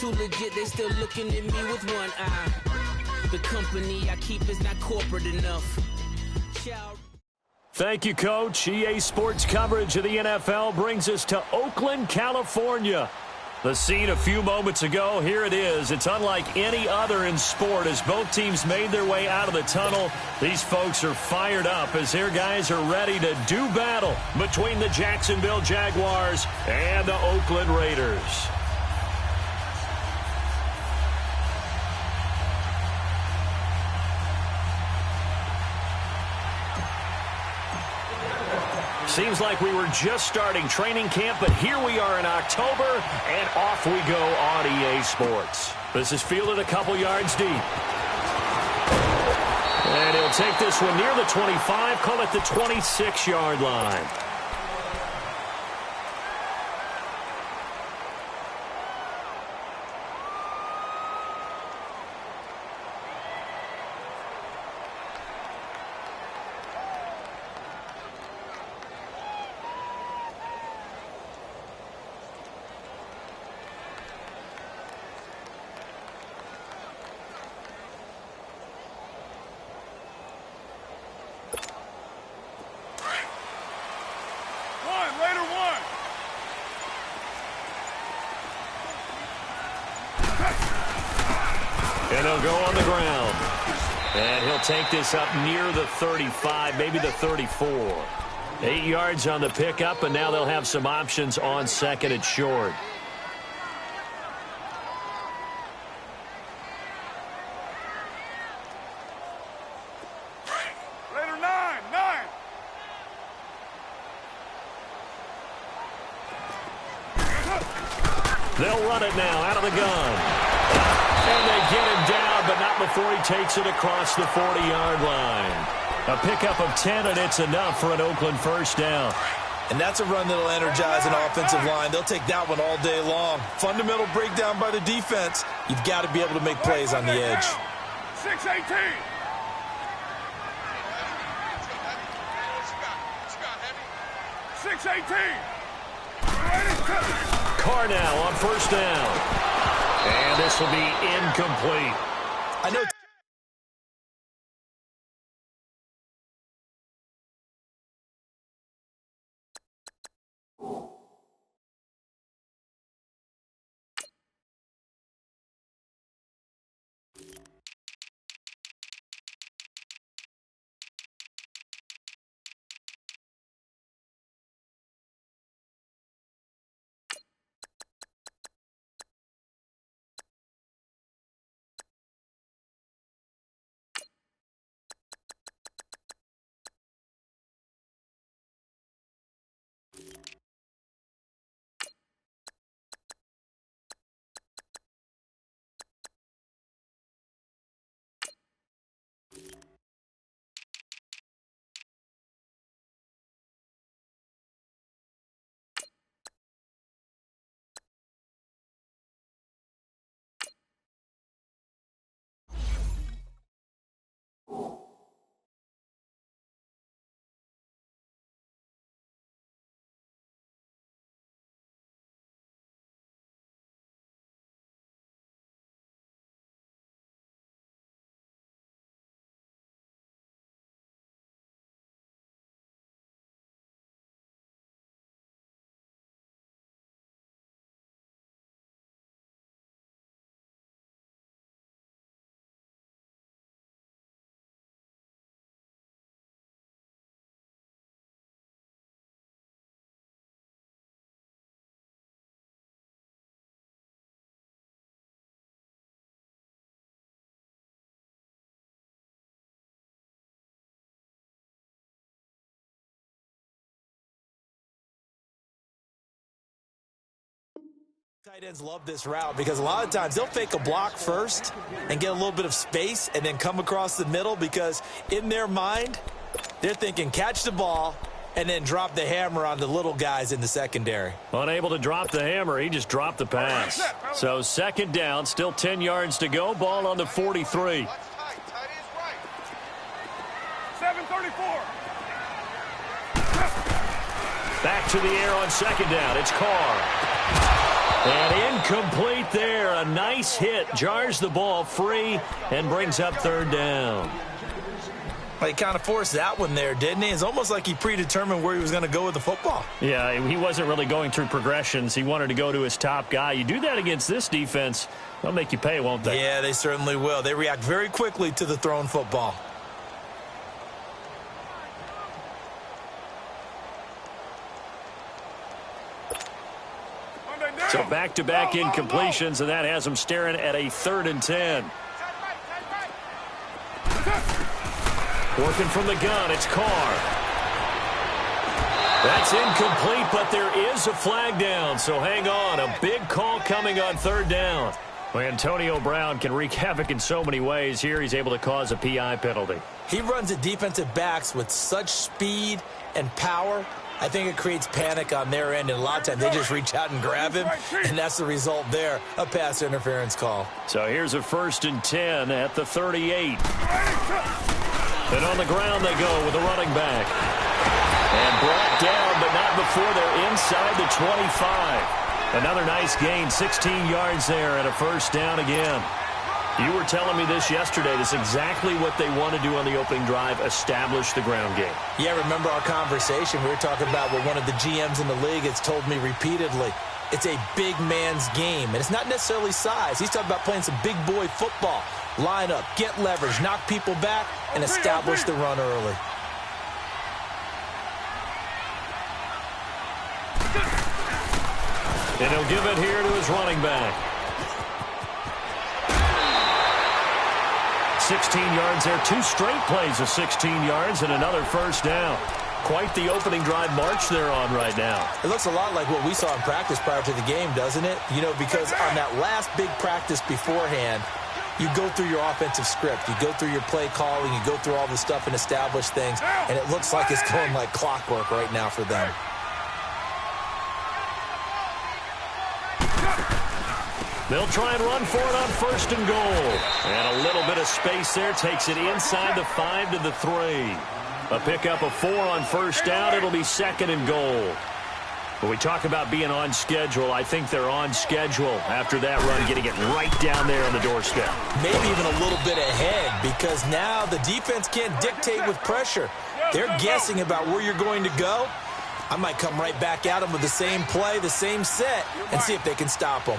too legit, they still looking at me with one eye. The company I keep is not corporate enough. Thank you, Coach. EA Sports coverage of the NFL brings us to Oakland, California. The scene a few moments ago, here it is. It's unlike any other in sport as both teams made their way out of the tunnel. These folks are fired up as their guys are ready to do battle between the Jacksonville Jaguars and the Oakland Raiders. Seems like we were just starting training camp, but here we are in October, and off we go on EA Sports. This is fielded a couple yards deep. And he'll take this one near the 25, call it the 26-yard line. And he'll go on the ground. And he'll take this up near the 35, maybe the 34. 8 yards on the pickup, and now they'll have some options on second and short. Raider 9. They'll run it now out of the gun. And they get him down, but not before he takes it across the 40-yard line. A pickup of 10, and it's enough for an Oakland first down. And that's a run that'll energize an offensive line. They'll take that one all day long. Fundamental breakdown by the defense. You've got to be able to make plays on the edge. 6-18. Carr now on first down. And this will be incomplete. I know. Tight ends love this route because a lot of times they'll fake a block first and get a little bit of space and then come across the middle because in their mind, they're thinking catch the ball and then drop the hammer on the little guys in the secondary. Unable to drop the hammer, he just dropped the pass. So second down, still 10 yards to go, ball on the 43. 7:34. Back to the air on second down, it's Carr. And incomplete there. A nice hit. Jars the ball free and brings up third down. Well, he kind of forced that one there, didn't he? It's almost like he predetermined where he was going to go with the football. Yeah, he wasn't really going through progressions. He wanted to go to his top guy. You do that against this defense, they'll make you pay, won't they? Yeah, they certainly will. They react very quickly to the thrown football. So back-to-back incompletions, and that has him staring at a 3rd and 10. Working from the gun, it's Carr. That's incomplete, but there is a flag down, so hang on. A big call coming on 3rd down. Well, Antonio Brown can wreak havoc in so many ways. Here he's able to cause a PI penalty. He runs at defensive backs with such speed and power. I think it creates panic on their end, and a lot of times they just reach out and grab him, and that's the result there, a pass interference call. So here's a 1st and 10 at the 38. And on the ground they go with a running back. And brought down, but not before they're inside the 25. Another nice gain, 16 yards there and a 1st down again. You were telling me this yesterday. This is exactly what they want to do on the opening drive, establish the ground game. Yeah, remember our conversation. We were talking about what one of the GMs in the league has told me repeatedly. It's a big man's game, and it's not necessarily size. He's talking about playing some big boy football. Line up, get leverage, knock people back, and establish the run early. And he'll give it here to his running back. 16 yards there. 2 straight plays of 16 yards and another 1st down. Quite the opening drive march they're on right now. It looks a lot like what we saw in practice prior to the game, doesn't it? You know, because on that last big practice beforehand, you go through your offensive script. You go through your play calling. You go through all the stuff and establish things. And it looks like it's going like clockwork right now for them. They'll try and run for it on 1st and goal. And a little bit of space there takes it inside the 5 to the 3. A pickup of 4 on 1st down. It'll be 2nd and goal. When we talk about being on schedule, I think they're on schedule after that run, getting it right down there on the doorstep. Maybe even a little bit ahead, because now the defense can't dictate with pressure. They're guessing about where you're going to go. I might come right back at them with the same play, the same set, and see if they can stop them.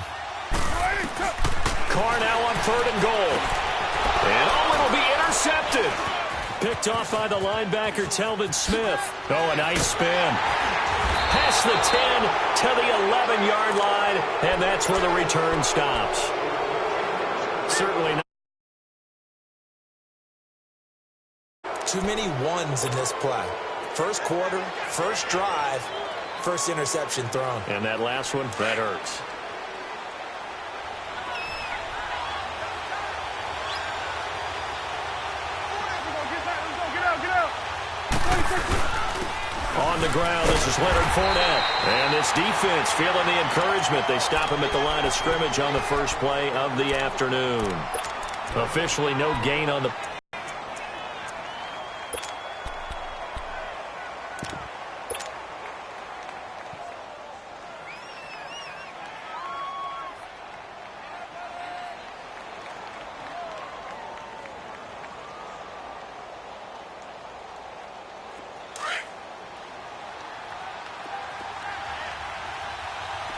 Carr now on 3rd and goal. And it'll be intercepted. Picked off by the linebacker, Telvin Smith. Oh, a nice spin. Past the 10 to the 11-yard line, and that's where the return stops. Certainly not. Too many ones in this play. First quarter, first drive, first interception thrown. And that last one, that hurts. On the ground, this is Leonard Fournette. And this defense feeling the encouragement. They stop him at the line of scrimmage on the first play of the afternoon. Officially no gain on the...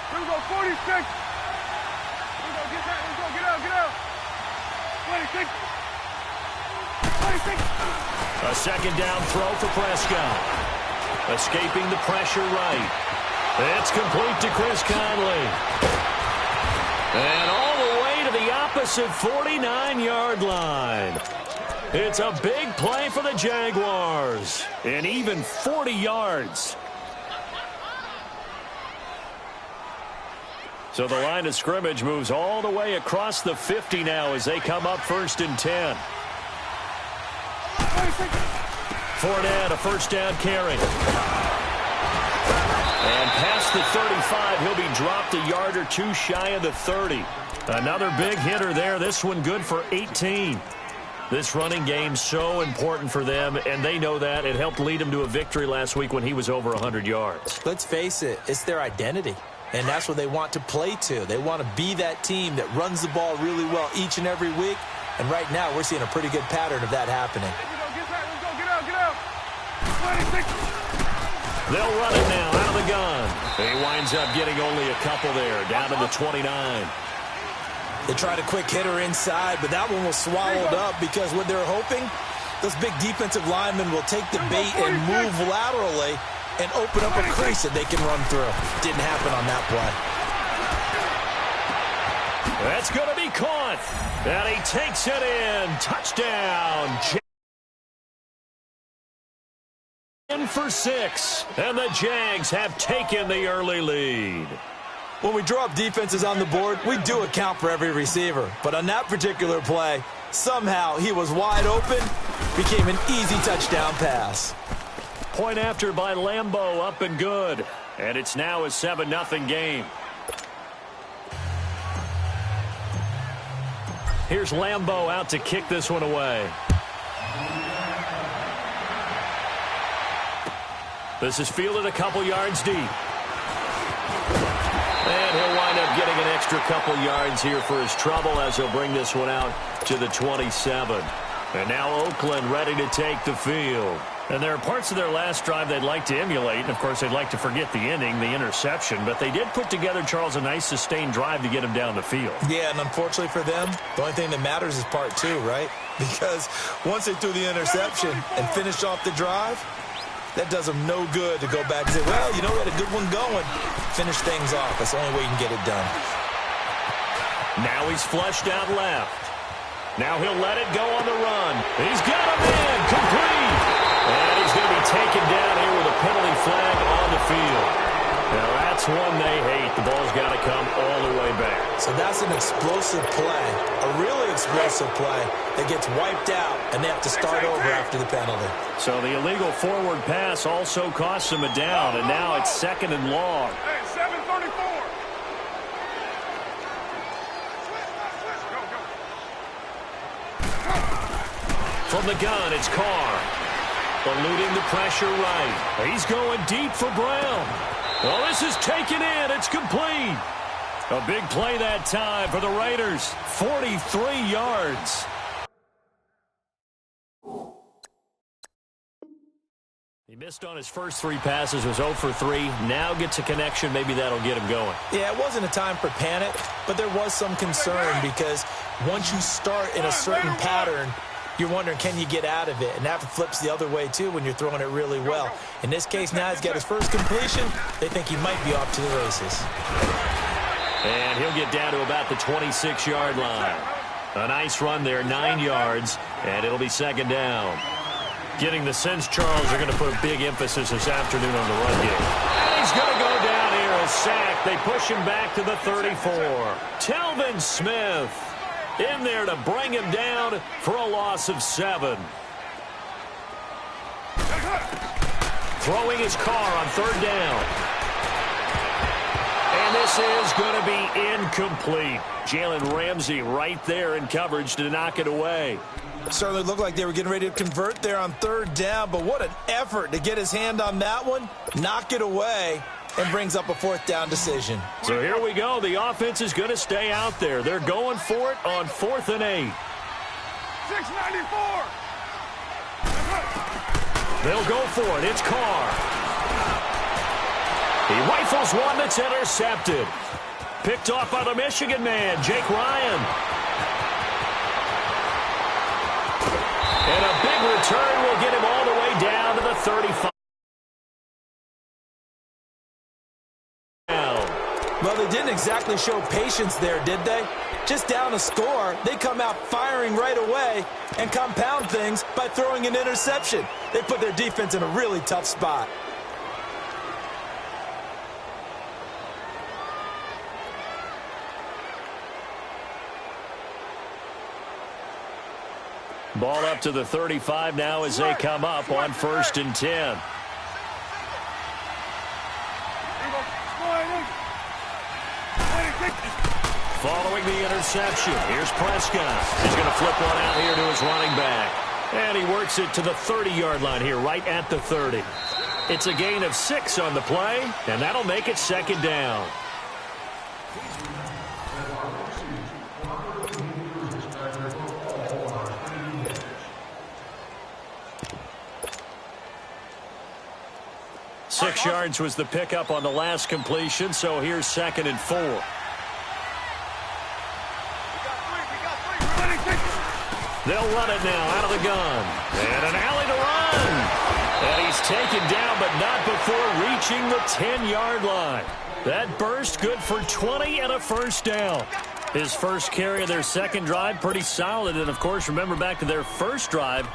Here we go, 46. Here we go, get that. Let's go, get out. 26. 26. A 2nd down throw for Prescott. Escaping the pressure right. It's complete to Chris Conley. And all the way to the opposite 49-yard line. It's a big play for the Jaguars. And even 40 yards. So the line of scrimmage moves all the way across the 50 now as they come up 1st and 10. Fournette, a 1st down carry. And past the 35, he'll be dropped a yard or 2 shy of the 30. Another big hitter there. This one good for 18. This running game so important for them, and they know that. It helped lead them to a victory last week when he was over 100 yards. Let's face it, it's their identity. And that's what they want to play to. They want to be that team that runs the ball really well each and every week. And right now, we're seeing a pretty good pattern of that happening. They'll run it now out of the gun. He winds up getting only a couple there, down to the 29. They tried a quick hitter inside, but that one was swallowed up because what they're hoping, those big defensive linemen will take the bait and move laterally and open up a crease that they can run through. Didn't happen on that play. That's going to be caught. And he takes it in. Touchdown. In for 6. And the Jags have taken the early lead. When we draw up defenses on the board, we do account for every receiver. But on that particular play, somehow he was wide open, became an easy touchdown pass. Point after by Lambeau, up and good. And it's now a 7-0 game. Here's Lambeau out to kick this one away. This is fielded a couple yards deep. And he'll wind up getting an extra couple yards here for his trouble as he'll bring this one out to the 27. And now Oakland ready to take the field. And there are parts of their last drive they'd like to emulate. And, of course, they'd like to forget the inning, the interception. But they did put together, Charles, a nice sustained drive to get him down the field. Yeah, and unfortunately for them, the only thing that matters is part 2, right? Because once they threw the interception and finished off the drive, that does them no good to go back and say, well, you know, we had a good one going. Finish things off. That's the only way you can get it done. Now he's flushed out left. Now he'll let it go on the run. He's got him in. Complete. And he's going to be taken down here with a penalty flag on the field. Now that's one they hate. The ball's got to come all the way back. So that's an explosive play, a really explosive play that gets wiped out, and they have to start over after the penalty. So the illegal forward pass also costs them a down, and now it's 2nd and long. Hey, 7:34. From the gun, it's Carr. Eluding the pressure right. He's going deep for Brown. Well, this is taken in. It's complete. A big play that time for the Raiders. 43 yards. He missed on his first 3 passes, was 0 for 3. Now gets a connection. Maybe that'll get him going. Yeah, it wasn't a time for panic, but there was some concern because once you start in a certain pattern, you're wondering, can you get out of it? And that flips the other way, too, when you're throwing it really well. In this case, now he's got his first completion. They think he might be off to the races. And he'll get down to about the 26-yard line. A nice run there, 9 yards, and it'll be 2nd down. Getting the sense, Charles, are going to put a big emphasis this afternoon on the run game. And he's going to go down here, a sack. They push him back to the 34. Telvin Smith in there to bring him down for a loss of 7. Throwing his Carr on 3rd down. And this is going to be incomplete. Jalen Ramsey right there in coverage to knock it away. Certainly looked like they were getting ready to convert there on 3rd down, but what an effort to get his hand on that one, knock it away, and brings up a 4th down decision. So here we go. The offense is going to stay out there. They're going for it on 4th and 8. 694. They'll go for it. It's Carr. He rifles one that's intercepted. Picked off by the Michigan man, Jake Ryan. And a big return will get him all the way down to the 35. Well, they didn't exactly show patience there, did they? Just down a score, they come out firing right away and compound things by throwing an interception. They put their defense in a really tough spot. Ball up to the 35 now as they come up on 1st and 10. Following the interception, here's Prescott. He's going to flip one out here to his running back. And he works it to the 30-yard line here, right at the 30. It's a gain of 6 on the play, and that'll make it 2nd down. Six yards was the pickup on the last completion, so here's 2nd and 4. They'll run it now out of the gun. And an alley to run. And he's taken down, but not before reaching the 10-yard line. That burst good for 20 and a first down. His first carry of their second drive, pretty solid. And, of course, remember back to their first drive,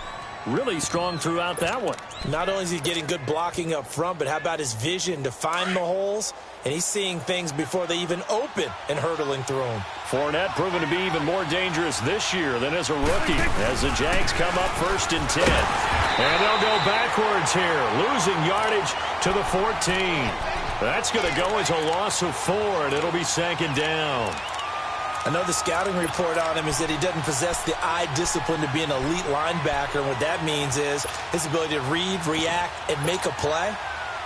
really strong throughout that one. Not only is he getting good blocking up front, but how about his vision to find the holes? And he's seeing things before they even open and hurtling through them. Fournette proven to be even more dangerous this year than as a rookie as the Jags come up 1st and 10. And they'll go backwards here, losing yardage to the 14. That's going to go as a loss of 4, and it'll be 2nd down. I know the scouting report on him is that he doesn't possess the eye discipline to be an elite linebacker. And what that means is his ability to read, react, and make a play.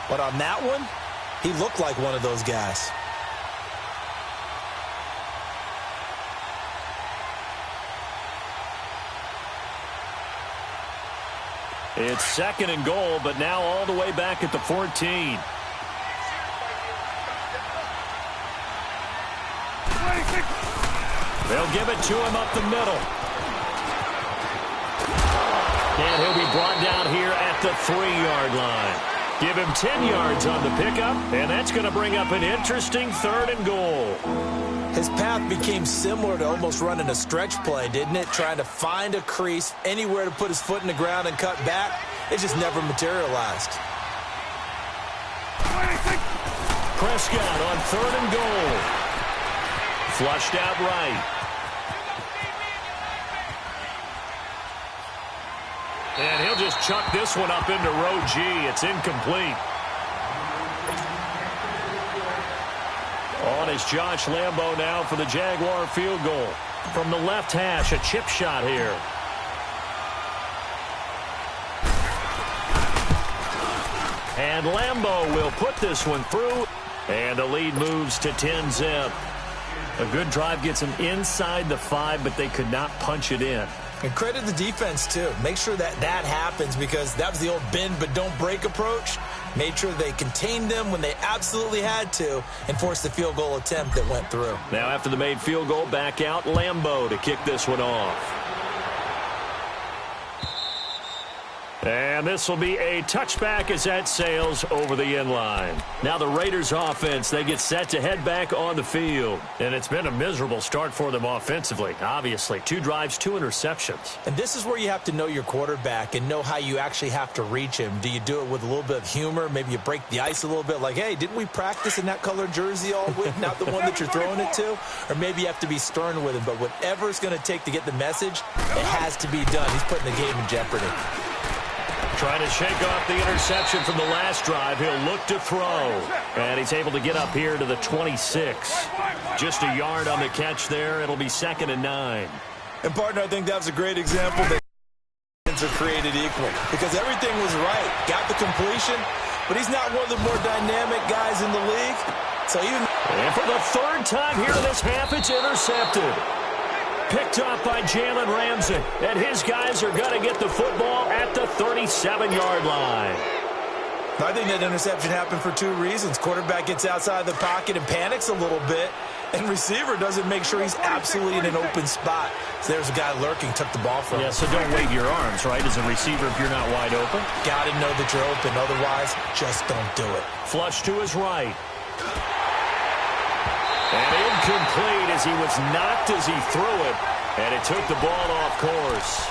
But on that one, he looked like one of those guys. It's 2nd and goal, but now all the way back at the 14. They'll give it to him up the middle. And he'll be brought down here at the 3-yard line. Give him 10 yards on the pickup, and that's going to bring up an interesting 3rd and goal. His path became similar to almost running a stretch play, didn't it? Trying to find a crease, anywhere to put his foot in the ground and cut back. It just never materialized. Prescott on 3rd and goal. Flushed out right. And he'll just chuck this one up into row G. It's incomplete. On is Josh Lambo now for the Jaguar field goal. From the left hash, a chip shot here. And Lambo will put this one through. And the lead moves to 10-zip. A good drive gets them inside the 5, but they could not punch it in. And credit the defense, too. Make sure that happens because that was the old bend but don't break approach. Made sure they contained them when they absolutely had to and forced the field goal attempt that went through. Now after the made field goal, back out Lambo to kick this one off. And this will be a touchback as that sails over the end line. Now the Raiders offense, they get set to head back on the field. And it's been a miserable start for them offensively, obviously. 2 drives, 2 interceptions. And this is where you have to know your quarterback and know how you actually have to reach him. Do you do it with a little bit of humor? Maybe you break the ice a little bit like, hey, didn't we practice in that colored jersey all week? Not the one that you're throwing it to? Or maybe you have to be stern with him. But whatever it's going to take to get the message, it has to be done. He's putting the game in jeopardy. Trying to shake off the interception from the last drive. He'll look to throw. And he's able to get up here to the 26. Just a yard on the catch there. It'll be 2nd and 9. And, partner, I think that was a great example that are created equal. Because everything was right. Got the completion. But he's not one of the more dynamic guys in the league. So even... And for the 3rd time here in this half, it's intercepted. Picked off by Jalen Ramsey. And his guys are going to get the football at the 37-yard line. I think that interception happened for 2 reasons. Quarterback gets outside the pocket and panics a little bit. And receiver doesn't make sure he's absolutely in an open spot. So there's a guy lurking, took the ball from him. Yeah, so don't wave your arms, right, as a receiver if you're not wide open. Got to know that you're open. Otherwise, just don't do it. Flush to his right. And incomplete as he was knocked as he threw it. And it took the ball off course.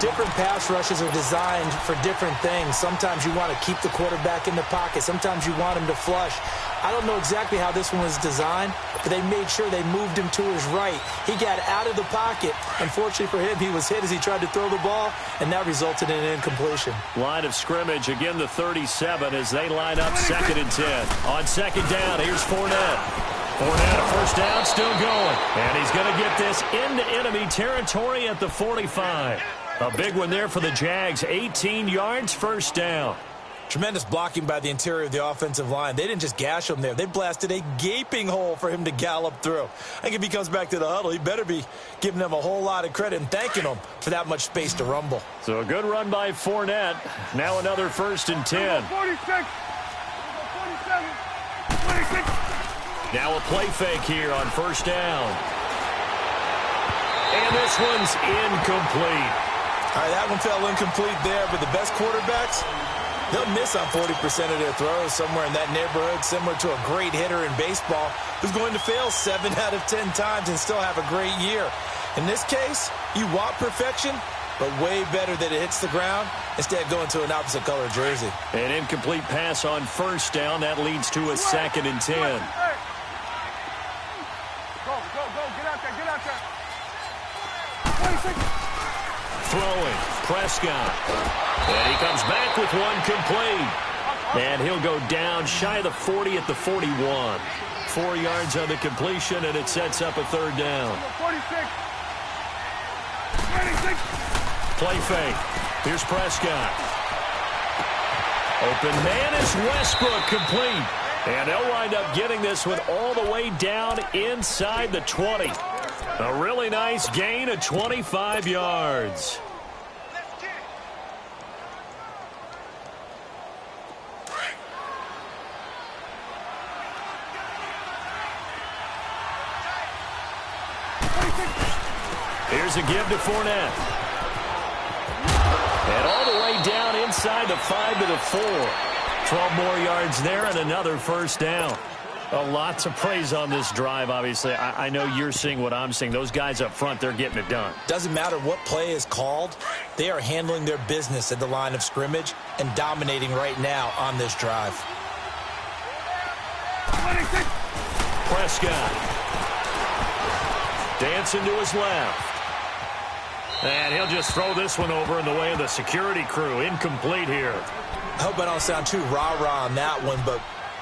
Different pass rushes are designed for different things. Sometimes you want to keep the quarterback in the pocket. Sometimes you want him to flush. I don't know exactly how this one was designed, but they made sure they moved him to his right. He got out of the pocket. Unfortunately for him, he was hit as he tried to throw the ball, and that resulted in an incompletion. Line of scrimmage, again the 37 as they line up 2nd and 10. On 2nd down, here's Fournette. Fournette, a first down, still going. And he's going to get this into enemy territory at the 45. A big one there for the Jags. 18 yards, first down. Tremendous blocking by the interior of the offensive line. They didn't just gash him there. They blasted a gaping hole for him to gallop through. I think if he comes back to the huddle, he better be giving them a whole lot of credit and thanking them for that much space to rumble. So a good run by Fournette. Now another 1st and 10. 46. 47. 26. Now a play fake here on 1st down. And this one's incomplete. All right, that one fell incomplete there, but the best quarterbacks, they'll miss on 40% of their throws, somewhere in that neighborhood, similar to a great hitter in baseball who's going to fail 7 out of 10 times and still have a great year. In this case, you want perfection, but way better that it hits the ground instead of going to an opposite color jersey. An incomplete pass on 1st down. That leads to a 2nd and 10. Go, get out there, get out there. 26. Throwing, Prescott. And he comes back with one complete. And he'll go down shy of the 40 at the 41. 4 yards on the completion, and it sets up a 3rd down. 46. 26. Play fake. Here's Prescott. Open man is Westbrook, complete. And they'll wind up getting this one all the way down inside the 20. A really nice gain of 25 yards. Here's a give to Fournette. And all the way down inside the 5 to the 4. 12 more yards there and another 1st down. Lots of praise on this drive, obviously. I know you're seeing what I'm seeing. Those guys up front, they're getting it done. Doesn't matter what play is called. They are handling their business at the line of scrimmage and dominating right now on this drive. 26. Prescott. Dancing to his left. And he'll just throw this one over in the way of the security crew. Incomplete here. I hope I don't sound too rah-rah on that one, but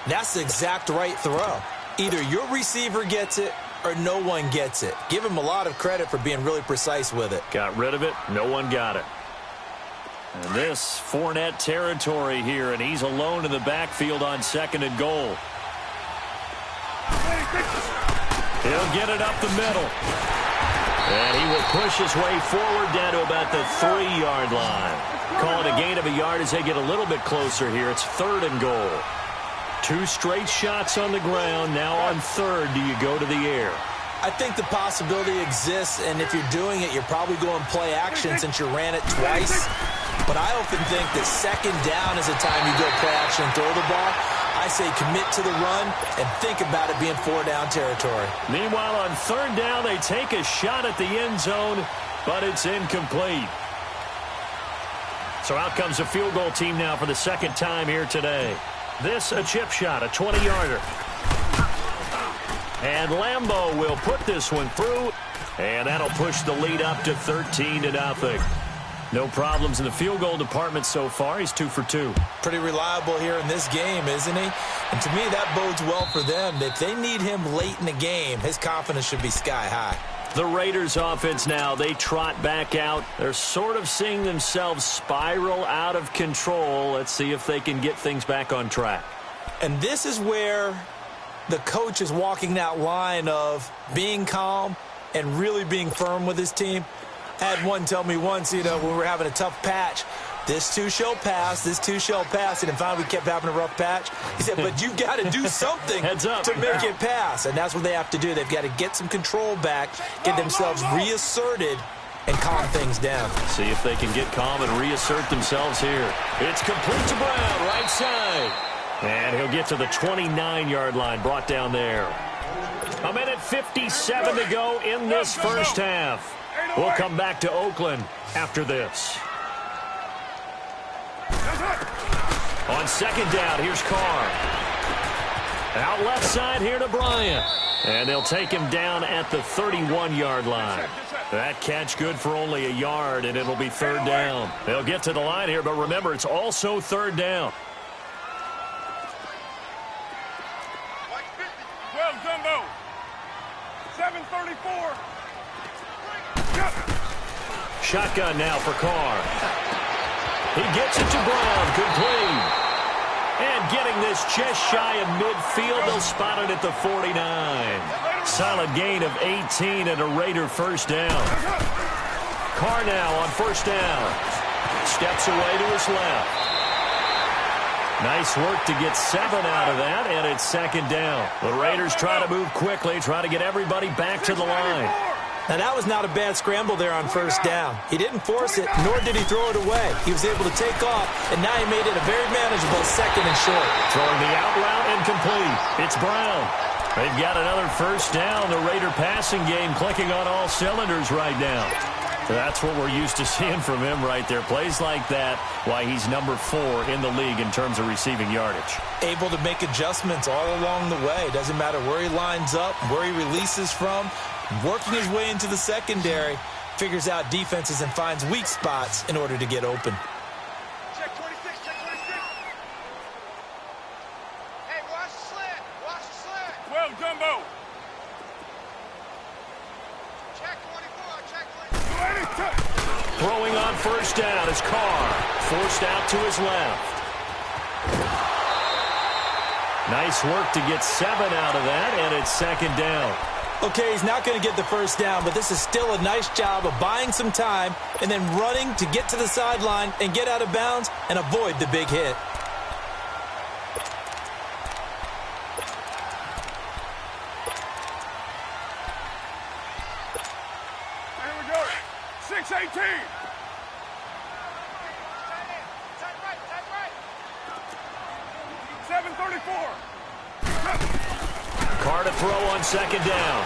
that's the exact right throw. Either your receiver gets it or no one gets it. Give him a lot of credit for being really precise with it. Got rid of it. No one got it. And this Fournette territory here, and he's alone in the backfield on 2nd and goal. He'll get it up the middle. And he will push his way forward down to about the 3-yard line. Call it a gain of a yard as they get a little bit closer here. It's 3rd and goal. 2 straight shots on the ground. Now on 3rd, do you go to the air? I think the possibility exists, and if you're doing it, you're probably going play action since you ran it twice. But I often think that 2nd down is the time you go play action and throw the ball. I say commit to the run and think about it being 4-down territory. Meanwhile, on 3rd down, they take a shot at the end zone, but it's incomplete. So out comes the field goal team now for the 2nd time here today. This a chip shot, a 20-yarder. And Lambeau will put this one through, and that'll push the lead up to 13-0. No problems in the field goal department so far. He's 2 for 2. Pretty reliable here in this game, isn't he? And to me, that bodes well for them. If they need him late in the game, his confidence should be sky high. The Raiders offense now, they trot back out. They're sort of seeing themselves spiral out of control. Let's see if they can get things back on track. And this is where the coach is walking that line of being calm and really being firm with his team. I had one tell me once, when we were having a tough patch, this too shall pass, this too shall pass. And finally we kept having a rough patch. He said, but you've got to do something to make it pass. And that's what they have to do. They've got to get some control back, get themselves reasserted, and calm things down. See if they can get calm and reassert themselves here. It's complete to Brown, right side. And he'll get to the 29-yard line, brought down there. 1:57 to go in this 1st half. We'll come back to Oakland after this. On 2nd down, here's Carr. Out left side here to Bryant. And they'll take him down at the 31-yard line. That catch good for only a yard, and it'll be 3rd down. They'll get to the line here, but remember, it's also 3rd down. 12 Jumbo. 7:34. Shotgun now for Carr. He gets it to Brown, complete. And getting this just shy of midfield, they'll spot it at the 49. Solid gain of 18 and a Raider first down. Carr now on first down. Steps away to his left. Nice work to get 7 out of that, and it's second down. The Raiders try to move quickly, try to get everybody back to the line. Now, that was not a bad scramble there on first down. He didn't force it, nor did he throw it away. He was able to take off, and now he made it a very manageable second and short. Throwing the out route incomplete. It's Brown. They've got another first down. The Raider passing game clicking on all cylinders right now. That's what we're used to seeing from him right there. Plays like that, why he's number 4 in the league in terms of receiving yardage. Able to make adjustments all along the way. Doesn't matter where he lines up, where he releases from. Working his way into the secondary, figures out defenses and finds weak spots in order to get open. Check 26, check 26. Hey, watch the slant. Watch the slant. Well, Jumbo. Check 24, check 24. Throwing on first down is Carr. Forced out to his left. Nice work to get 7 out of that, and it's second down. Okay, he's not going to get the first down, but this is still a nice job of buying some time and then running to get to the sideline and get out of bounds and avoid the big hit. Here we go. 6-18. Tight right, tight right. 7-34. Carr to throw on second down.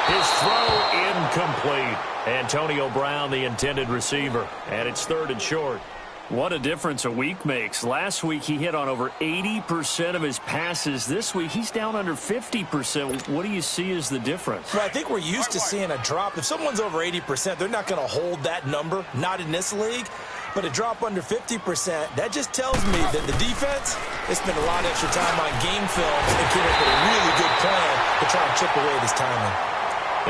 His throw incomplete. Antonio Brown, the intended receiver. And it's third and short. What a difference a week makes. Last week he hit on over 80% of his passes. This week he's down under 50%. What do you see as the difference? Well, I think we're used to seeing a drop. If someone's over 80%, they're not going to hold that number. Not in this league. But a drop under 50%, that just tells me that the defense has spent a lot of extra time on game film and came up with a really good plan to try and chip away at his timing.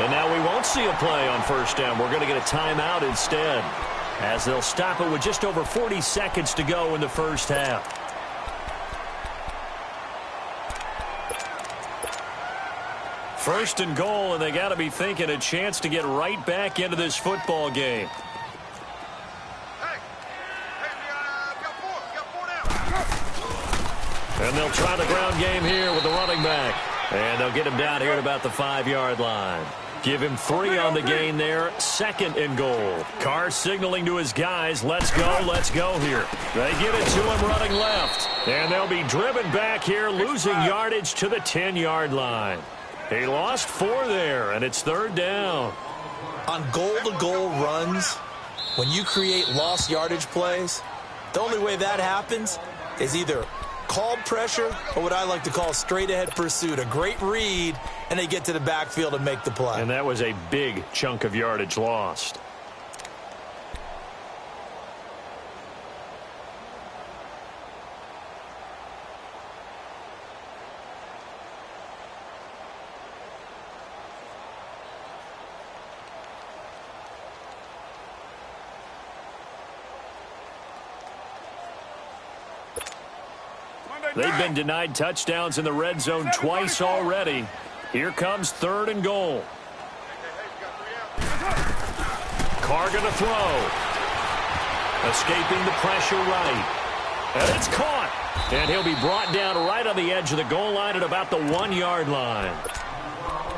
And now we won't see a play on first down. We're going to get a timeout instead, as they'll stop it with just over 40 seconds to go in the first half. First and goal, and they got to be thinking a chance to get right back into this football game. And they'll try the ground game here with the running back. And they'll get him down here at about the 5-yard line. Give him 3 on the gain there. Second and goal. Carr signaling to his guys, let's go here. They give it to him running left. And they'll be driven back here, losing yardage to the 10-yard line. He lost 4 there, and it's third down. On goal-to-goal runs, when you create lost yardage plays, the only way that happens is either called pressure or what I like to call straight-ahead pursuit. A great read, and they get to the backfield and make the play. And that was a big chunk of yardage lost. They've been denied touchdowns in the red zone twice already. Here comes third and goal. Carr going to throw. Escaping the pressure right. And it's caught. And he'll be brought down right on the edge of the goal line at about the 1-yard line.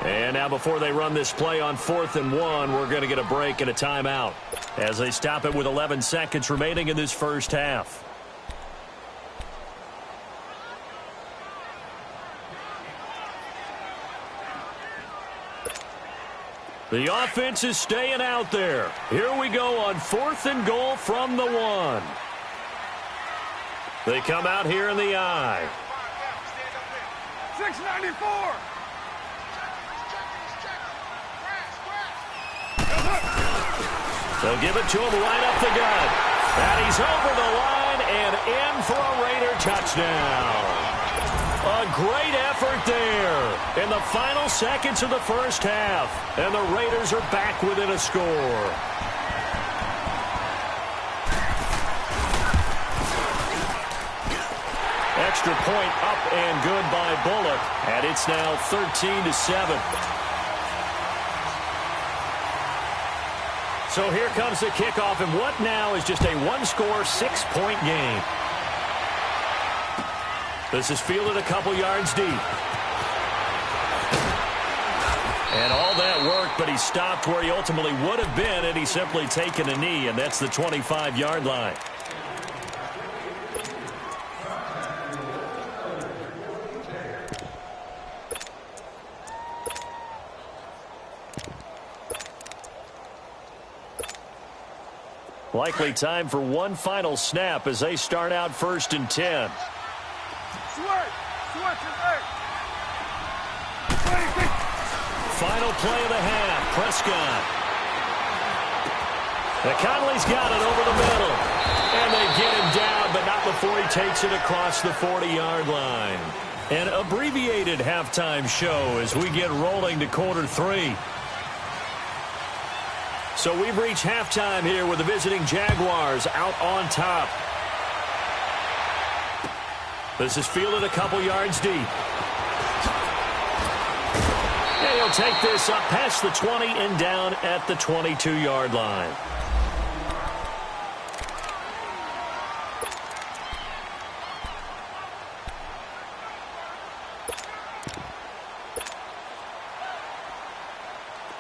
And now before they run this play on 4th and 1, we're going to get a break and a timeout as they stop it with 11 seconds remaining in this first half. The offense is staying out there. Here we go on 4th and goal from the 1. They come out here in the I. 694. They'll give it to him right up the gut. And he's over the line and in for a Raider touchdown. A great effort there in the final seconds of the first half. And the Raiders are back within a score. extra point up and good by Bullock. And it's now 13-7. So here comes the kickoff, and what now is just a one-score, 6-point game. This is fielded a couple yards deep. And all that work, but he stopped where he ultimately would have been had he simply taken a knee, and that's the 25-yard line. Likely time for one final snap as they start out 1st and 10. Final play of the half. Prescott. Conley's got it over the middle. And they get him down, but not before he takes it across the 40-yard line. An abbreviated halftime show as we get rolling to quarter 3. So we've reached halftime here with the visiting Jaguars out on top. This is fielded a couple yards deep. And he'll take this up past the 20 and down at the 22-yard line.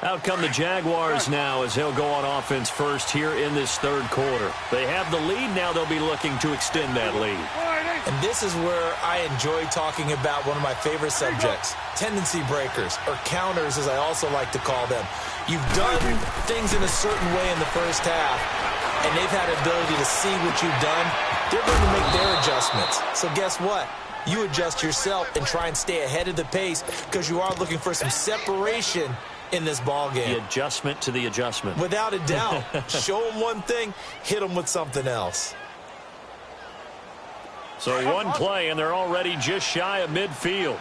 Out come the Jaguars now as they'll go on offense first here in this third quarter. They have the lead. Now they'll be looking to extend that lead. And this is where I enjoy talking about one of my favorite subjects, tendency breakers, or counters as I also like to call them. You've done things in a certain way in the first half, and they've had the ability to see what you've done. They're going to make their adjustments. So guess what? You adjust yourself and try and stay ahead of the pace because you are looking for some separation in this ball game. The adjustment to the adjustment. Without a doubt. Show them one thing, hit them with something else. So one play, and they're already just shy of midfield.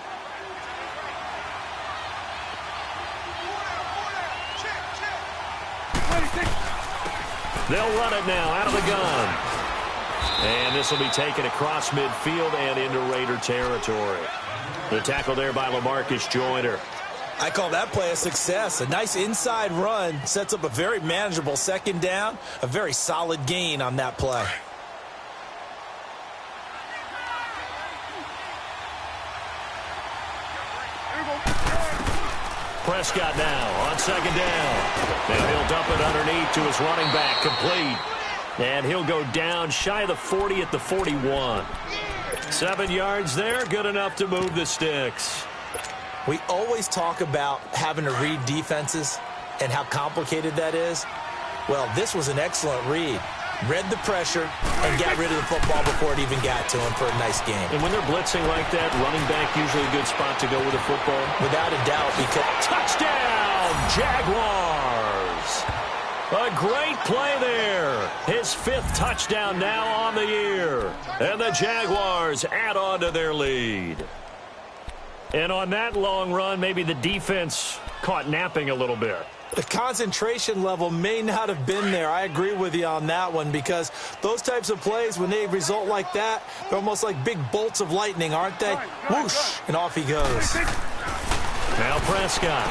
They'll run it now out of the gun. And this will be taken across midfield and into Raider territory. The tackle there by LaMarcus Joyner. I call that play a success. A nice inside run sets up a very manageable second down. A very solid gain on that play. Prescott now on second down. And he'll dump it underneath to his running back, complete. And he'll go down shy of the 40 at the 41. 7 yards there, good enough to move the sticks. We always talk about having to read defenses and how complicated that is. Well, this was an excellent read. Read the pressure and got rid of the football before it even got to him for a nice game. And when they're blitzing like that, running back usually a good spot to go with the football. Without a doubt. Because touchdown, Jaguars! A great play there. His 5th touchdown now on the year. And the Jaguars add on to their lead. And on that long run, maybe the defense caught napping a little bit. The concentration level may not have been there. I agree with you on that one because those types of plays, when they result like that, they're almost like big bolts of lightning, aren't they? Whoosh, and off he goes. Now Prescott.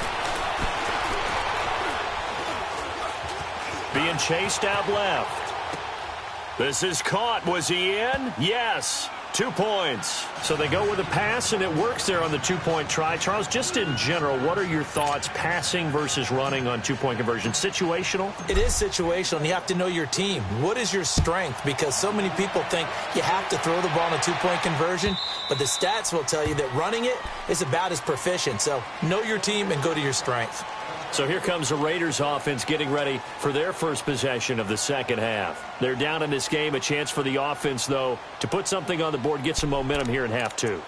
Being chased out left. This is caught. Was he in? Yes. 2 points. So they go with a pass, and it works there on the 2-point try. Charles, just in general, what are your thoughts passing versus running on 2-point conversion? Situational? It is situational, and you have to know your team. What is your strength? Because so many people think you have to throw the ball in a 2-point conversion, but the stats will tell you that running it is about as proficient. So know your team and go to your strength. So here comes the Raiders offense getting ready for their first possession of the second half. They're down in this game. A chance for the offense, though, to put something on the board, get some momentum here in half 2.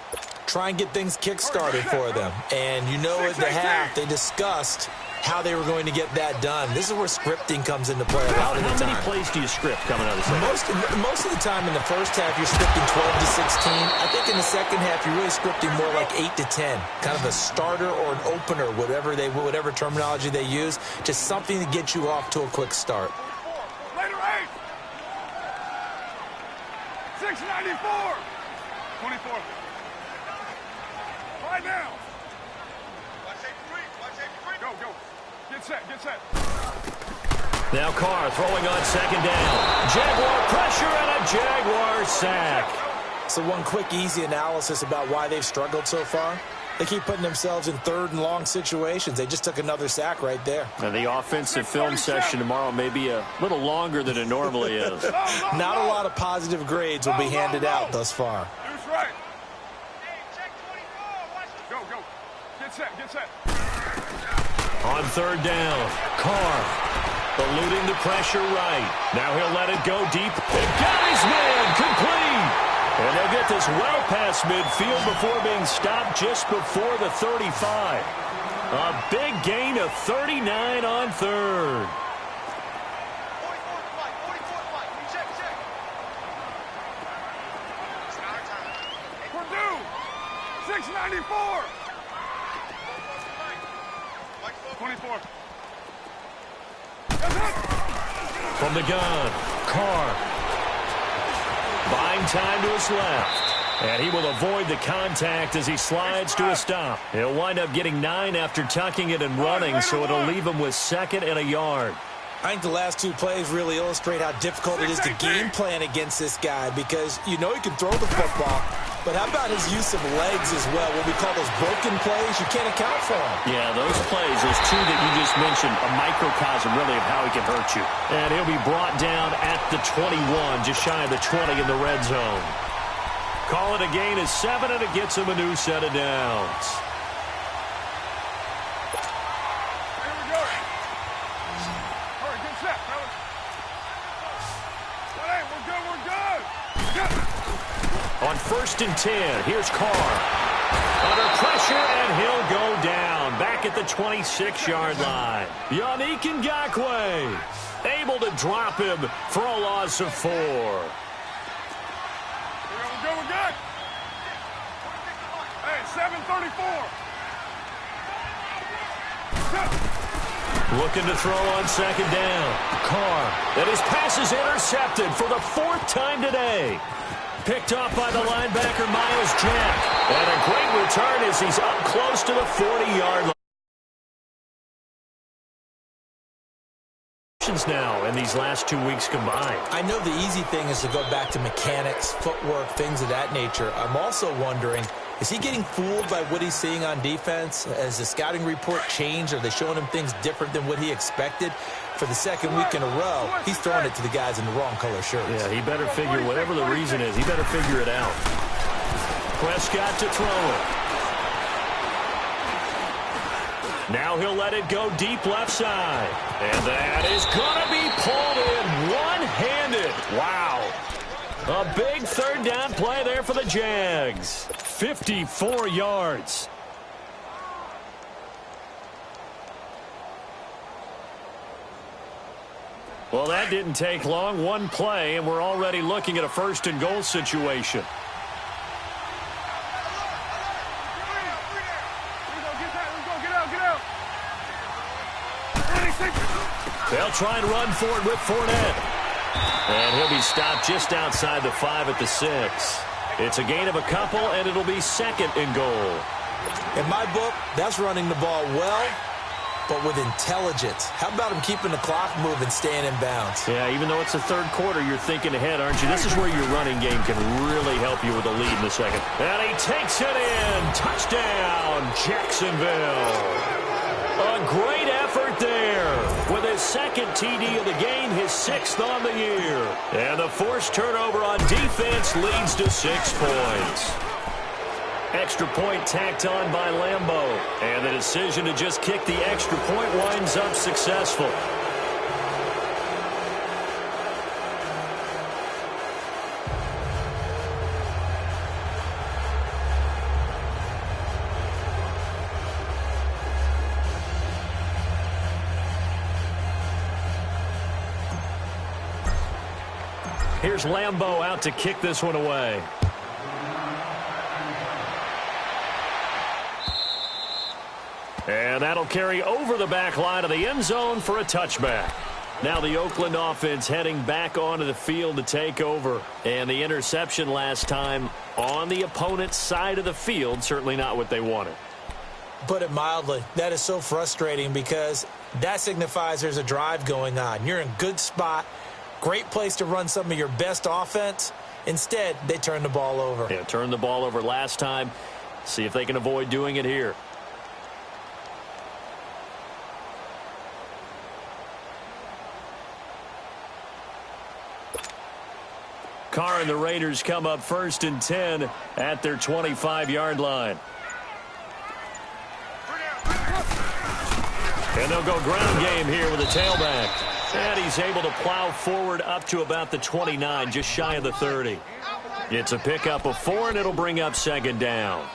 Try and get things kick-started for them. And you know at the half they discussed how they were going to get that done. This is where scripting comes into play a lot of the time. How many plays do you script coming out of the second half? Most of the time in the first half, you're scripting 12 to 16. I think in the second half, you're really scripting more like 8 to 10. Kind of a starter or an opener, whatever terminology they use. Just something to get you off to a quick start. Later 8. 694. 24. Right now. Go, go. Get set, get set. Now Carr throwing on second down. Jaguar pressure and a Jaguar sack. So one quick, easy analysis about why they've struggled so far. They keep putting themselves in third and long situations. They just took another sack right there. And the offensive film session tomorrow may be a little longer than it normally is. Not a lot of positive grades will be handed out thus far. That's right. Go, go. Get set, get set. On third down, Carr eluding the pressure right. Now he'll let it go deep. And got his man complete. And they'll get this well past midfield before being stopped just before the 35. A big gain of 39 on third. Purdue, 694. 24. From the gun, Carr. Buying time to his left. And he will avoid the contact as he slides to a stop. He'll wind up getting 9 after tucking it and running, so it'll leave him with 2nd and a yard. I think the last 2 plays really illustrate how difficult it is to game plan against this guy because you know he can throw the football, but how about his use of legs as well? What we call those broken plays, you can't account for them. Yeah, those plays, those 2 that you just mentioned, a microcosm really of how he can hurt you. And he'll be brought down at the 21, just shy of the 20 in the red zone. Call it a gain of 7, and it gets him a new set of downs. On 1st and 10, here's Carr. Under pressure, and he'll go down. Back at the 26-yard line. Yannick Ngakoue able to drop him for a loss of 4. We're good. Hey, 7:34. Looking to throw on second down. Carr. And his pass is intercepted for the 4th time today. Picked off by the linebacker, Miles Jack. And a great return as he's up close to the 40-yard line. Now in these last 2 weeks combined. I know the easy thing is to go back to mechanics, footwork, things of that nature. I'm also wondering, is he getting fooled by what he's seeing on defense? Has the scouting report changed? Are they showing him things different than what he expected? For the 2nd week in a row, he's throwing it to the guys in the wrong color shirts. Yeah, he better figure, whatever the reason is, he better figure it out. Prescott to throw it. Now he'll let it go deep left side. And that is going to be pulled in one-handed. Wow. A big 3rd down play there for the Jags. 54 yards. Well, that didn't take long. One play, and we're already looking at a 1st and goal situation. They'll try and run for it with Fournette. And he'll be stopped just outside the 5 at the 6. It's a gain of a couple, and it'll be 2nd and goal. In my book, that's running the ball well, but with intelligence. How about him keeping the clock moving, staying in bounds? Yeah, even though it's the 3rd quarter, you're thinking ahead, aren't you? This is where your running game can really help you with a lead in the 2nd. And he takes it in. Touchdown, Jacksonville. A great effort there with his 2nd TD of the game, his 6th on the year. And the forced turnover on defense leads to 6 points. Extra point tacked on by Lambeau. And the decision to just kick the extra point winds up successful. Here's Lambeau out to kick this one away. And that'll carry over the back line of the end zone for a touchback. Now the Oakland offense heading back onto the field to take over. And the interception last time on the opponent's side of the field. Certainly not what they wanted. Put it mildly, that is so frustrating because that signifies there's a drive going on. You're in a good spot, great place to run some of your best offense. Instead, they turn the ball over. Yeah, turned the ball over last time. See if they can avoid doing it here. Carr and the Raiders come up 1st and 10 at their 25-yard line. And they'll go ground game here with a tailback. And he's able to plow forward up to about the 29, just shy of the 30. It's a pickup of 4, and it'll bring up 2nd down.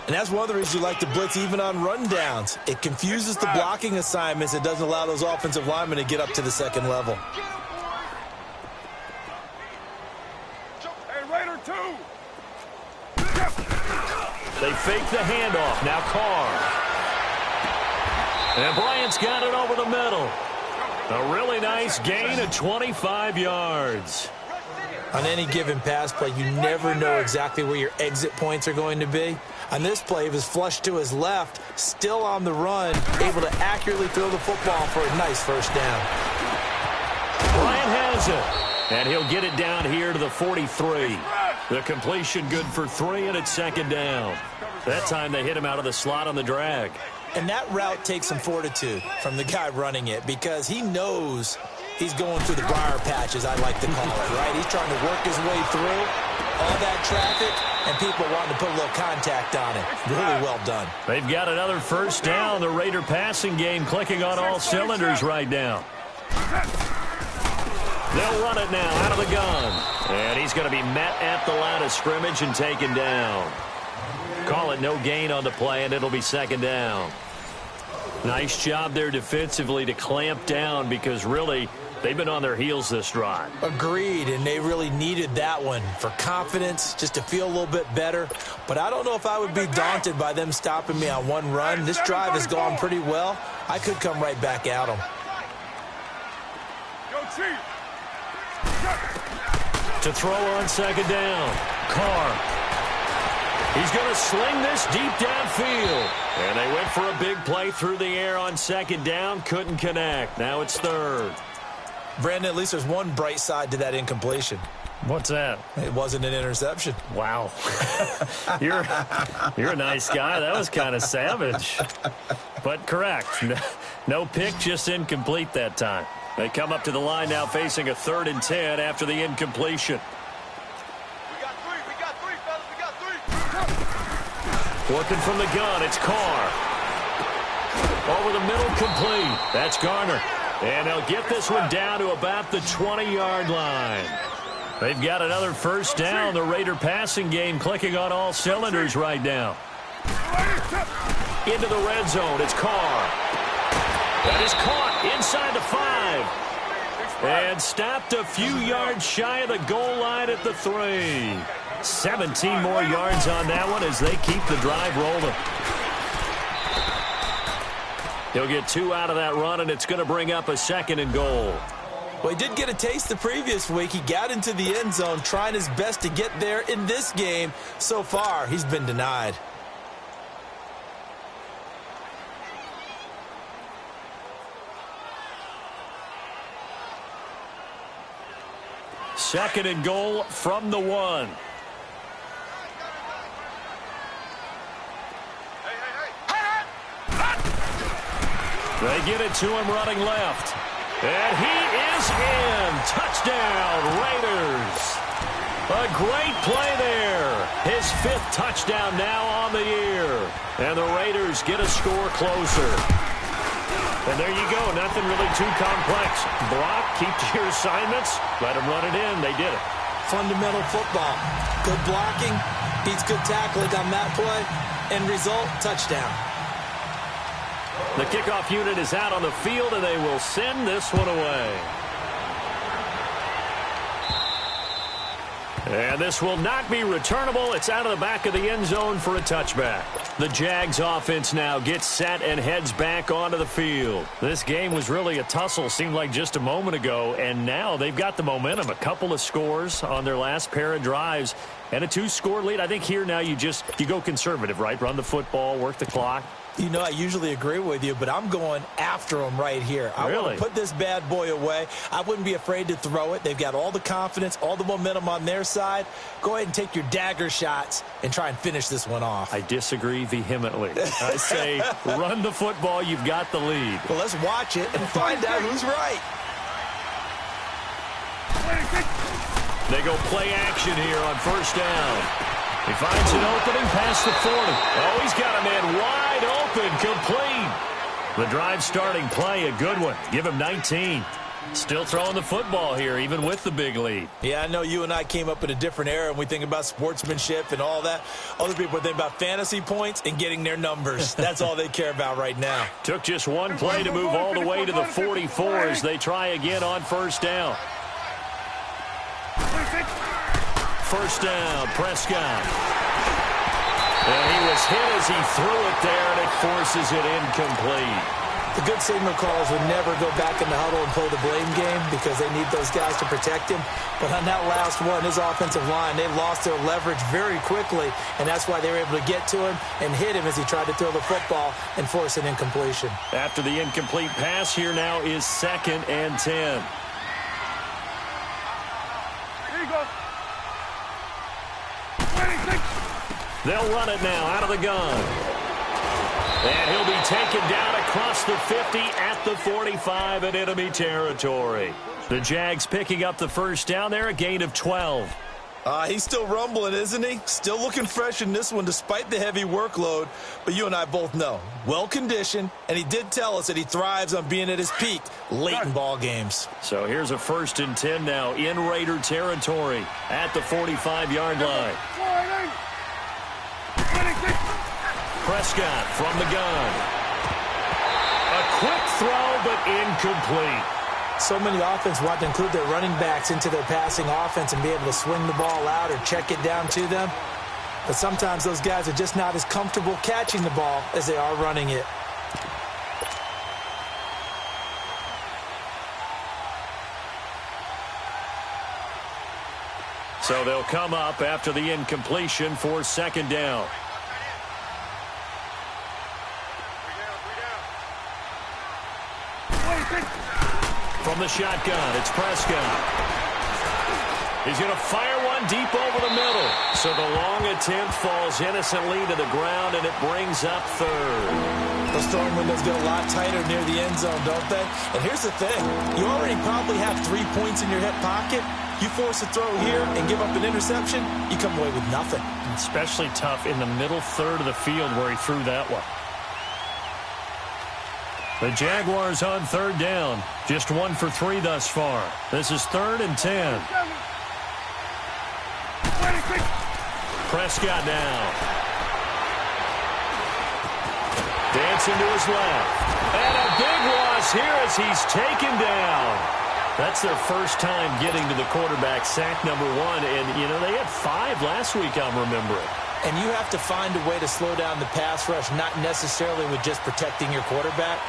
And that's one of the reasons you like to blitz even on rundowns. It confuses the blocking assignments. It doesn't allow those offensive linemen to get up to the 2nd level. They fake the handoff. Now Carr. And Bryant's got it over the middle. A really nice gain of 25 yards. On any given pass play, you never know exactly where your exit points are going to be. On this play, he was flushed to his left, still on the run, able to accurately throw the football for a nice 1st down. Bryant has it. And he'll get it down here to the 43. The completion good for 3, and it's 2nd down. That time they hit him out of the slot on the drag. And that route takes some fortitude from the guy running it because he knows he's going through the briar patch, as I like to call it, right? He's trying to work his way through all that traffic and people wanting to put a little contact on it. Really well done. They've got another 1st down. The Raider passing game clicking on all cylinders right now. They'll run it now out of the gun. And he's going to be met at the line of scrimmage and taken down. Call it no gain on the play, and it'll be 2nd down. Nice job there defensively to clamp down because really they've been on their heels this drive. Agreed, and they really needed that one for confidence, just to feel a little bit better. But I don't know if I would be daunted by them stopping me on one run. This drive has gone pretty well. I could come right back at them. To throw on 2nd down, Carr. He's going to sling this deep downfield. And they went for a big play through the air on 2nd down. Couldn't connect. Now it's 3rd. Brandon, at least there's one bright side to that incompletion. What's that? It wasn't an interception. Wow. You're a nice guy. That was kind of savage. But correct. No pick, just incomplete that time. They come up to the line now facing a 3rd and 10 after the incompletion. Working from the gun, it's Carr. Over the middle, complete. That's Garner. And they'll get this one down to about the 20-yard line. They've got another 1st down. The Raider passing game clicking on all cylinders right now. Into the red zone, it's Carr. That is caught inside the 5. And stopped a few yards shy of the goal line at the 3. 17 more yards on that one as they keep the drive rolling. He'll get 2 out of that run, and it's going to bring up a 2nd and goal. Well, he did get a taste the previous week. He got into the end zone, trying his best to get there in this game. So far, he's been denied. Second and goal from the 1. They get it to him running left. And he is in. Touchdown, Raiders. A great play there. His 5th touchdown now on the year. And the Raiders get a score closer. And there you go. Nothing really too complex. Block, keep to your assignments. Let them run it in. They did it. Fundamental football. Good blocking. Beats good tackling on that play. End result, touchdown. The kickoff unit is out on the field, and they will send this one away. And this will not be returnable. It's out of the back of the end zone for a touchback. The Jags offense now gets set and heads back onto the field. This game was really a tussle, seemed like just a moment ago, and now they've got the momentum. A couple of scores on their last pair of drives and a 2-score lead. I think here now you go conservative, right? Run the football, work the clock. You know, I usually agree with you, but I'm going after him right here. I want to put this bad boy away. I wouldn't be afraid to throw it. They've got all the confidence, all the momentum on their side. Go ahead and take your dagger shots and try and finish this one off. I disagree vehemently. I say run the football. You've got the lead. Well, let's watch it and find out who's right. They go play action here on first down. He finds an opening past the 40. Oh, he's got a man wide open, complete. The drive starting play, a good one. Give him 19. Still throwing the football here, even with the big lead. Yeah, I know you and I came up in a different era, and we think about sportsmanship and all that. Other people think about fantasy points and getting their numbers. That's all they care about right now. Took just one play to move all the way to the 44 as they try again on first down. First down, Prescott. And he was hit as he threw it there, and it forces it incomplete. The good signal callers would never go back in the huddle and play the blame game because they need those guys to protect him. But on that last one, his offensive line, they lost their leverage very quickly, and that's why they were able to get to him and hit him as he tried to throw the football and force an incompletion. After the incomplete pass, here now is 2nd and 10. Here you go. 26. They'll run it now out of the gun. And he'll be taken down across the 50 at the 45 in enemy territory. The Jags picking up the first down there, a gain of 12. He's still rumbling, isn't he? Still looking fresh in this one despite the heavy workload. But you and I both know, well-conditioned, and he did tell us that he thrives on being at his peak late in ball games. So here's a 1st and 10 now in Raider territory at the 45-yard line. Prescott from the gun. A quick throw, but incomplete. So many offense want to include their running backs into their passing offense and be able to swing the ball out or check it down to them. But sometimes those guys are just not as comfortable catching the ball as they are running it. So they'll come up after the incompletion for 2nd down. From the shotgun, it's Prescott. He's going to fire one deep over the middle. So the long attempt falls innocently to the ground, and it brings up 3rd. Those throwing windows get a lot tighter near the end zone, don't they? And here's the thing. You already probably have 3 points in your hip pocket. You force a throw here and give up an interception, you come away with nothing. Especially tough in the middle 3rd of the field where he threw that one. The Jaguars on 3rd down. Just 1 for 3 thus far. This is 3rd and 10. Prescott now. Dancing to his left. And a big loss here as he's taken down. That's their first time getting to the quarterback, sack number 1. And, you know, they had 5 last week, I'm remembering. And you have to find a way to slow down the pass rush, not necessarily with just protecting your quarterback,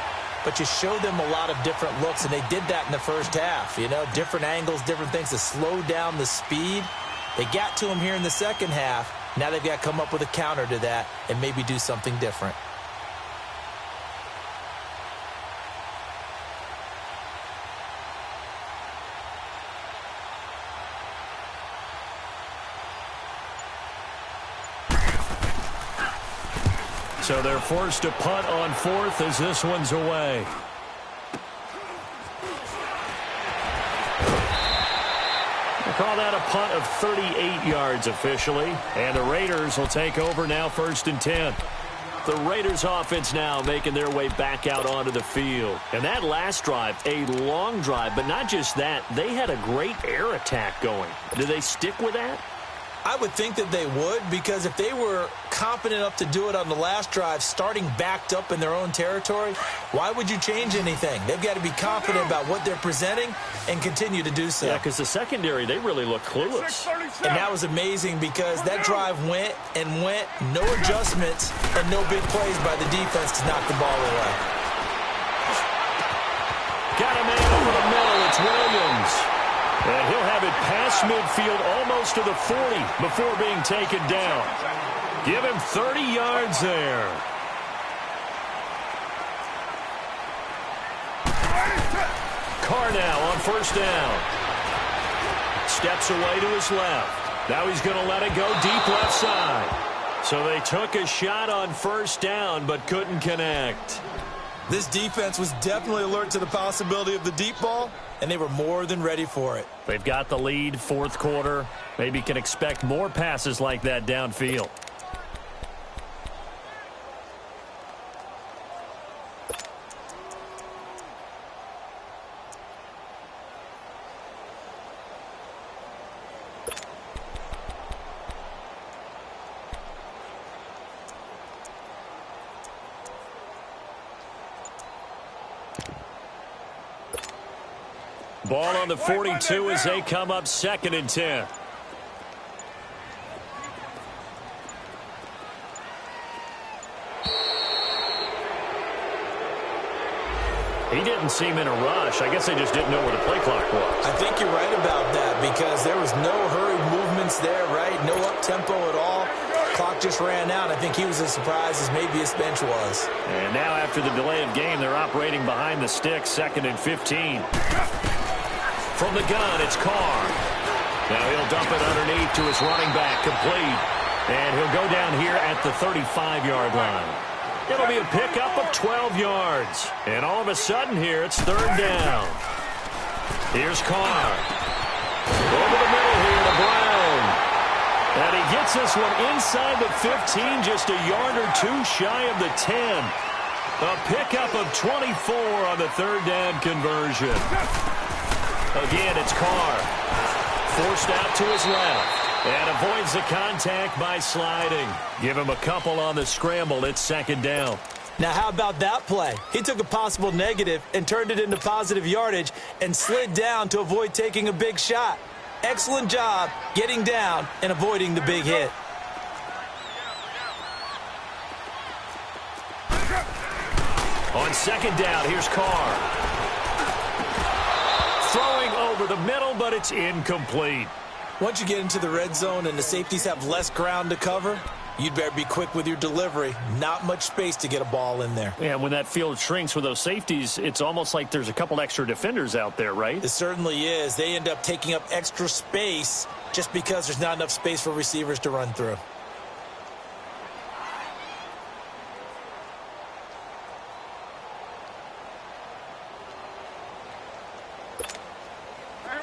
but you show them a lot of different looks, and they did that in the first half. You know, different angles, different things to slow down the speed. They got to him here in the second half. Now they've got to come up with a counter to that and maybe do something different. So they're forced to punt on 4th as this one's away. We'll call that a punt of 38 yards officially. And the Raiders will take over now 1st and 10. The Raiders offense now making their way back out onto the field. And that last drive, a long drive, but not just that. They had a great air attack going. Do they stick with that? I would think that they would, because if they were confident enough to do it on the last drive, starting backed up in their own territory, why would you change anything? They've got to be confident about what they're presenting and continue to do so. Yeah, because the secondary, they really look clueless. And that was amazing because that drive went and went, no adjustments and no big plays by the defense to knock the ball away. Got a man over the middle. It's Williams. And he'll have it past midfield almost to the 40 before being taken down. Give him 30 yards there. Carr now on first down. Steps away to his left. Now he's going to let it go deep left side. So they took a shot on first down but couldn't connect. This defense was definitely alert to the possibility of the deep ball, and they were more than ready for it. They've got the lead, fourth quarter. Maybe can expect more passes like that downfield. Ball on the 42 as they come up 2nd and 10. He didn't seem in a rush. I guess they just didn't know where the play clock was. I think you're right about that because there was no hurried movements there, right? No up-tempo at all. Clock just ran out. I think he was as surprised as maybe his bench was. And now after the delay of game, they're operating behind the sticks, 2nd and 15. From the gun, it's Carr. Now he'll dump it underneath to his running back, complete. And he'll go down here at the 35-yard line. It'll be a pickup of 12 yards. And all of a sudden here, it's 3rd down. Here's Carr. Over the middle here to Brown. And he gets this one inside the 15, just a yard or two shy of the 10. A pickup of 24 on the 3rd down conversion. Again, it's Carr. Forced out to his left. And avoids the contact by sliding. Give him a couple on the scramble. It's 2nd down. Now, how about that play? He took a possible negative and turned it into positive yardage and slid down to avoid taking a big shot. Excellent job getting down and avoiding the big hit. On 2nd down, here's Carr. Throwing over the middle, but it's incomplete. Once you get into the red zone and the safeties have less ground to cover, you'd better be quick with your delivery. Not much space to get a ball in there. Yeah, when that field shrinks with those safeties, it's almost like there's a couple extra defenders out there, right? It certainly is. They end up taking up extra space just because there's not enough space for receivers to run through.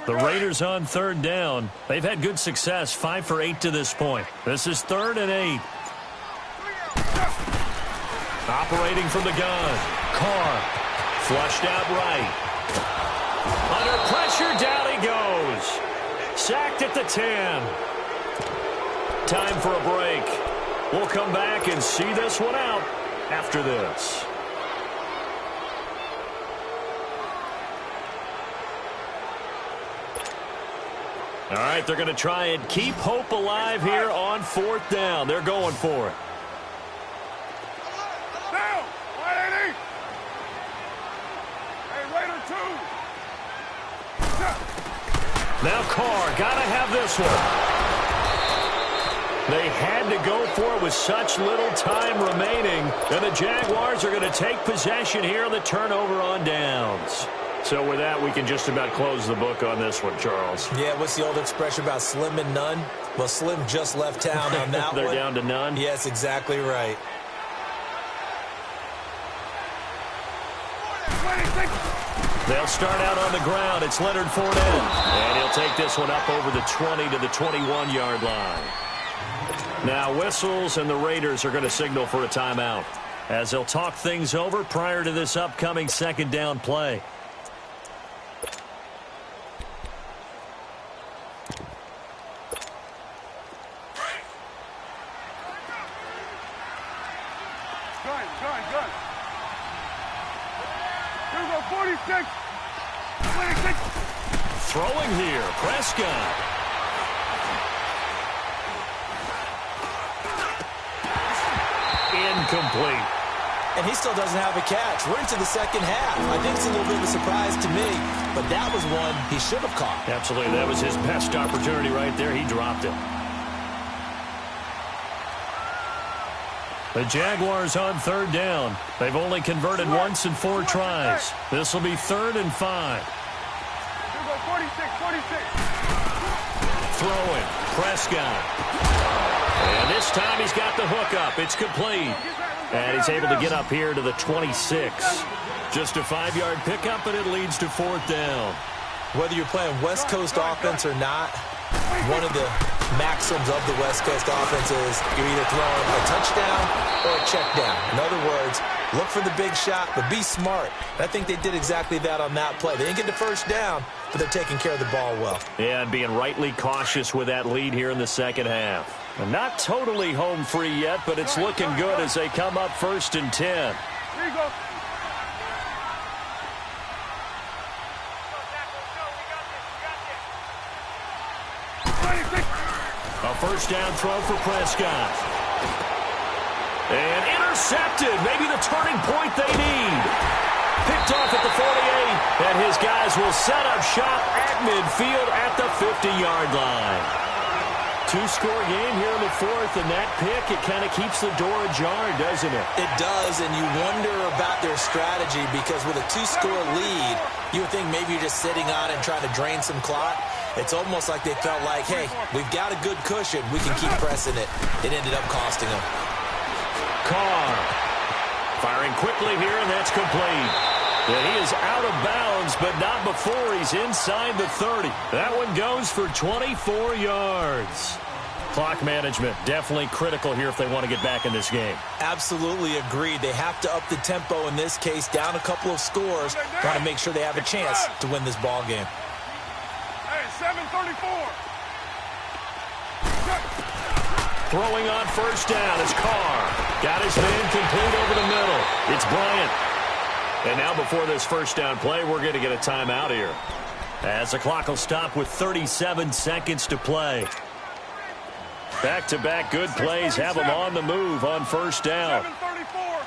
The Raiders on 3rd down. They've had good success, 5 for 8 to this point. This is 3rd and 8. Operating from the gun. Carr. Flushed out right. Under pressure, down he goes. Sacked at the 10. Time for a break. We'll come back and see this one out after this. All right, they're going to try and keep hope alive here on 4th down. They're going for it. Down! 180! Hey, Raider 2! Now Carr, got to have this one. They had to go for it with such little time remaining. And the Jaguars are going to take possession here on the turnover on downs. So with that, we can just about close the book on this one, Charles. Yeah, what's the old expression about slim and none? Well, Slim just left town on that They're one. down to none? Yes, exactly right. They'll start out on the ground. It's Leonard Fournette. And he'll take this one up over the 20 to the 21-yard line. Now whistles, and the Raiders are going to signal for a timeout as they'll talk things over prior to this upcoming 2nd down play. 46. 26. Throwing here, Prescott. Incomplete. And he still doesn't have a catch. We're into the second half. I think it's a little bit of a surprise to me, but that was one he should have caught. Absolutely. That was his best opportunity right there. He dropped it. The Jaguars on third down. They've only converted once in 4 tries. This will be 3rd and 5. 46. Throwing. Prescott. And this time he's got the hook up. It's complete. And he's able to get up here to the 26. Just a 5-yard pickup, and it leads to 4th down. Whether you're playing West Coast offense or not, one of the maxims of the West Coast offense is you're either throwing a touchdown or a check down. In other words, look for the big shot, but be smart. And I think they did exactly that on that play. They didn't get the first down, but they're taking care of the ball well. Yeah, and being rightly cautious with that lead here in the second half. And not totally home free yet, but it's looking good as they come up 1st and 10. Here you go. A first down throw for Prescott. And intercepted. Maybe the turning point they need. Picked off at the 48. And his guys will set up shop at midfield at the 50-yard line. 2-score game here in the 4th, and that pick, it kind of keeps the door ajar, doesn't it? It does, and you wonder about their strategy because with a 2-score lead, you would think maybe you're just sitting on it and trying to drain some clock. It's almost like they felt like, hey, we've got a good cushion. We can keep pressing it. It ended up costing them. Carr firing quickly here, and that's complete. And he is out of bounds, but not before he's inside the 30. That one goes for 24 yards. Clock management definitely critical here if they want to get back in this game. Absolutely agreed. They have to up the tempo in this case, down a couple of scores, trying to make sure they have a chance to win this ball game. Hey, 7:34. Throwing on first down is Carr. Got his man complete over the middle. It's Bryant. And now before this first down play, we're going to get a timeout here, as the clock will stop with 37 seconds to play. Back-to-back good plays have them on the move on first down. 7:34.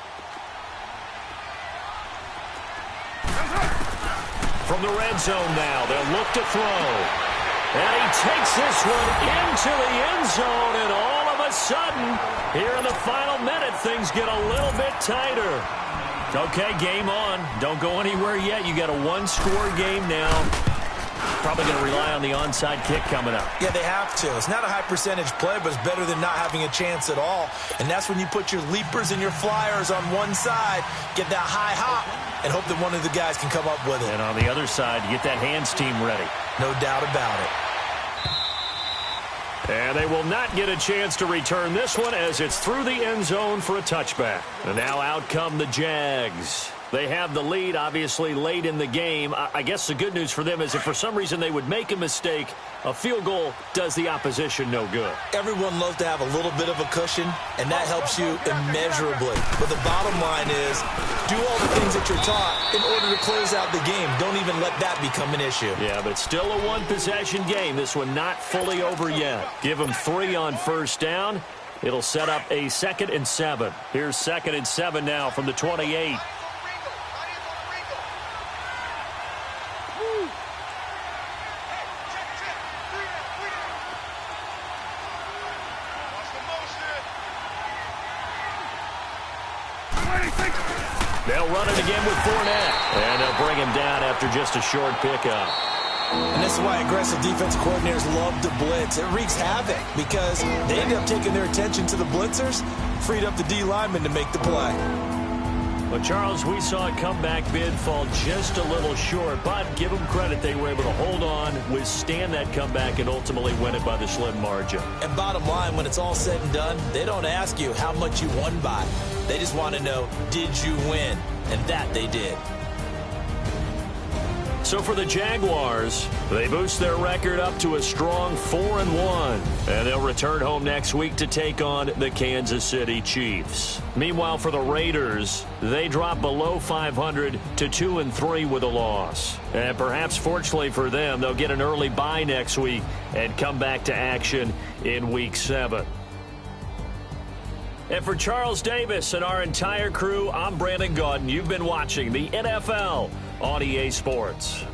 From the red zone now, they'll look to throw. And he takes this one into the end zone, and all of a sudden, here in the final minute, things get a little bit tighter. Okay, game on. Don't go anywhere yet. You got a 1-score game now. Probably going to rely on the onside kick coming up. Yeah, they have to. It's not a high-percentage play, but it's better than not having a chance at all. And that's when you put your leapers and your flyers on one side, get that high hop, and hope that one of the guys can come up with it. And on the other side, you get that hands team ready. No doubt about it. And they will not get a chance to return this one as it's through the end zone for a touchback. And now out come the Jags. They have the lead, obviously, late in the game. I guess the good news for them is if for some reason they would make a mistake, a field goal does the opposition no good. Everyone loves to have a little bit of a cushion, and that helps you immeasurably. But the bottom line is, do all the things that you're taught in order to close out the game. Don't even let that become an issue. Yeah, but still a one-possession game. This one not fully over yet. Give them 3 on first down. It'll set up a 2nd and 7. Here's 2nd and 7 now from the 28. They'll run it again with Fournette. And they'll bring him down after just a short pickup. And this is why aggressive defense coordinators love to blitz. It wreaks havoc because they end up taking their attention to the blitzers, freed up the D lineman to make the play. But, Charles, we saw a comeback bid fall just a little short, but give them credit. They were able to hold on, withstand that comeback, and ultimately win it by the slim margin. And bottom line, when it's all said and done, they don't ask you how much you won by. They just want to know, did you win? And that they did. So for the Jaguars, they boost their record up to a strong 4-1, and they'll return home next week to take on the Kansas City Chiefs. Meanwhile, for the Raiders, they drop below 500 to 2-3 with a loss. And perhaps fortunately for them, they'll get an early bye next week and come back to action in Week 7. And for Charles Davis and our entire crew, I'm Brandon Gaudin. You've been watching the NFL on EA Sports.